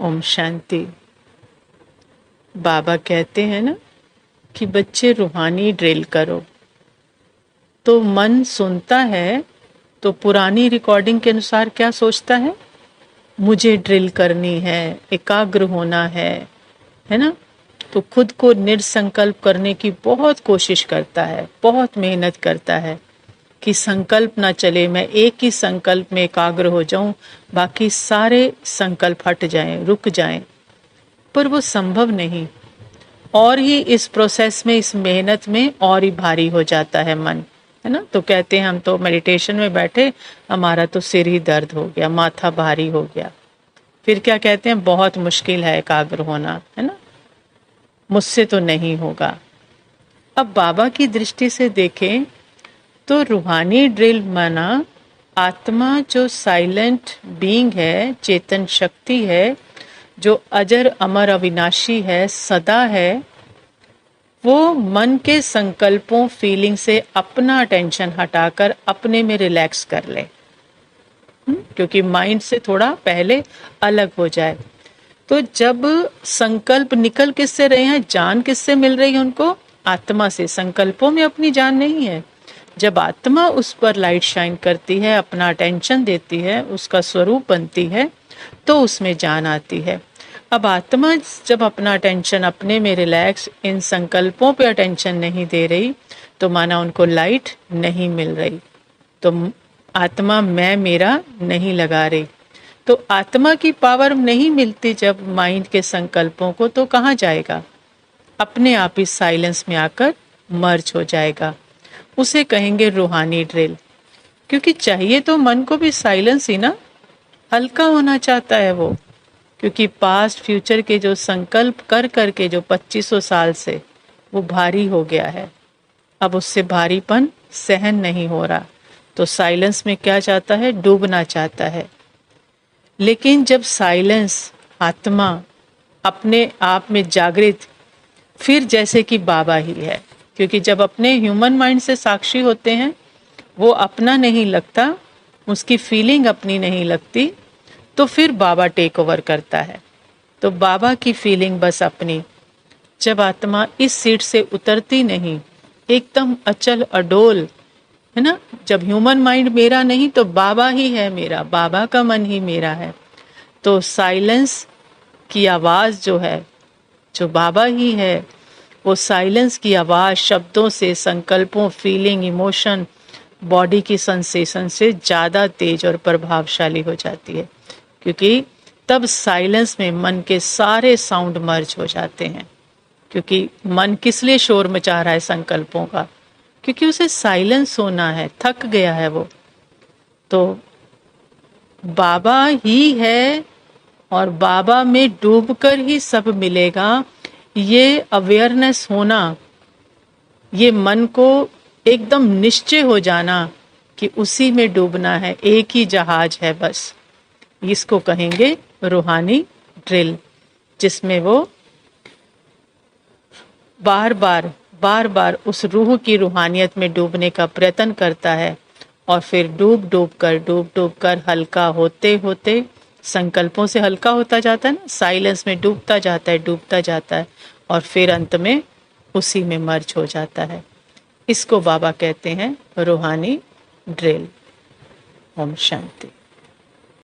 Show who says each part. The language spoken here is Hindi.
Speaker 1: ओम शांति। बाबा कहते हैं ना कि बच्चे रूहानी ड्रिल करो। तो मन सुनता है तो पुरानी रिकॉर्डिंग के अनुसार क्या सोचता है? मुझे ड्रिल करनी है, एकाग्र होना है ना? तो खुद को निर्संकल्प करने की बहुत कोशिश करता है, बहुत मेहनत करता है कि संकल्प ना चले, मैं एक ही संकल्प में एकाग्र हो जाऊं, बाकी सारे संकल्प हट जाएं, रुक जाएं। पर वो संभव नहीं। और ही इस प्रोसेस में, इस मेहनत में और ही भारी हो जाता है मन, है ना? तो कहते हैं हम तो मेडिटेशन में बैठे, हमारा तो सिर ही दर्द हो गया, माथा भारी हो गया। फिर क्या कहते हैं? बहुत मुश्किल है एकाग्र होना, है ना? मुझसे तो नहीं होगा। अब बाबा की दृष्टि से देखें तो रूहानी ड्रिल माना आत्मा जो साइलेंट बीइंग है, चेतन शक्ति है, जो अजर अमर अविनाशी है, सदा है, वो मन के संकल्पों, फीलिंग से अपना अटेंशन हटाकर अपने में रिलैक्स कर ले, क्योंकि माइंड से थोड़ा पहले अलग हो जाए। तो जब संकल्प निकल किससे रहे हैं, जान किससे मिल रही है उनको? आत्मा से। संकल्पों में अपनी जान नहीं है। जब आत्मा उस पर लाइट शाइन करती है, अपना अटेंशन देती है, उसका स्वरूप बनती है, तो उसमें जान आती है। अब आत्मा जब अपना अटेंशन अपने में रिलैक्स, इन संकल्पों पे अटेंशन नहीं दे रही, तो माना उनको लाइट नहीं मिल रही, तो आत्मा मैं मेरा नहीं लगा रही। तो आत्मा की पावर नहीं मिलती जब माइंड के संकल्पों को, तो कहाँ जाएगा? अपने आप ही साइलेंस में आकर मर्ज हो जाएगा। उसे कहेंगे रूहानी ड्रिल। क्योंकि चाहिए तो मन को भी साइलेंस ही ना, हल्का होना चाहता है वो। क्योंकि पास्ट फ्यूचर के जो संकल्प कर करके जो 2500 साल से वो भारी हो गया है, अब उससे भारीपन सहन नहीं हो रहा, तो साइलेंस में क्या चाहता है? डूबना चाहता है। लेकिन जब साइलेंस, आत्मा अपने आप में जागृत, फिर जैसे कि बाबा ही है, क्योंकि जब अपने ह्यूमन माइंड से साक्षी होते हैं, वो अपना नहीं लगता, उसकी फीलिंग अपनी नहीं लगती, तो फिर बाबा टेक ओवर करता है। तो बाबा की फीलिंग बस अपनी। जब आत्मा इस सीट से उतरती नहीं, एकदम अचल अडोल, है ना? जब ह्यूमन माइंड मेरा नहीं, तो बाबा ही है मेरा, बाबा का मन ही मेरा है। तो साइलेंस की आवाज जो है, जो बाबा ही है, वो साइलेंस की आवाज शब्दों से, संकल्पों, फीलिंग, इमोशन, बॉडी की सेंसेशन से ज्यादा तेज और प्रभावशाली हो जाती है। क्योंकि तब साइलेंस में मन के सारे साउंड मर्ज हो जाते हैं। क्योंकि मन किस लिए शोर मचा रहा है संकल्पों का? क्योंकि उसे साइलेंस होना है, थक गया है वो। तो बाबा ही है और बाबा में डूबकर ही सब मिलेगा, ये अवेयरनेस होना, ये मन को एकदम निश्चय हो जाना कि उसी में डूबना है, एक ही जहाज है बस। इसको कहेंगे रूहानी ड्रिल, जिसमें वो बार बार उस रूह की रूहानियत में डूबने का प्रयत्न करता है, और फिर डूब डूब कर हल्का होते होते, संकल्पों से हल्का होता जाता है ना, साइलेंस में डूबता जाता है, और फिर अंत में उसी में मर्ज हो जाता है। इसको बाबा कहते हैं रूहानी ड्रिल। ओम शांति।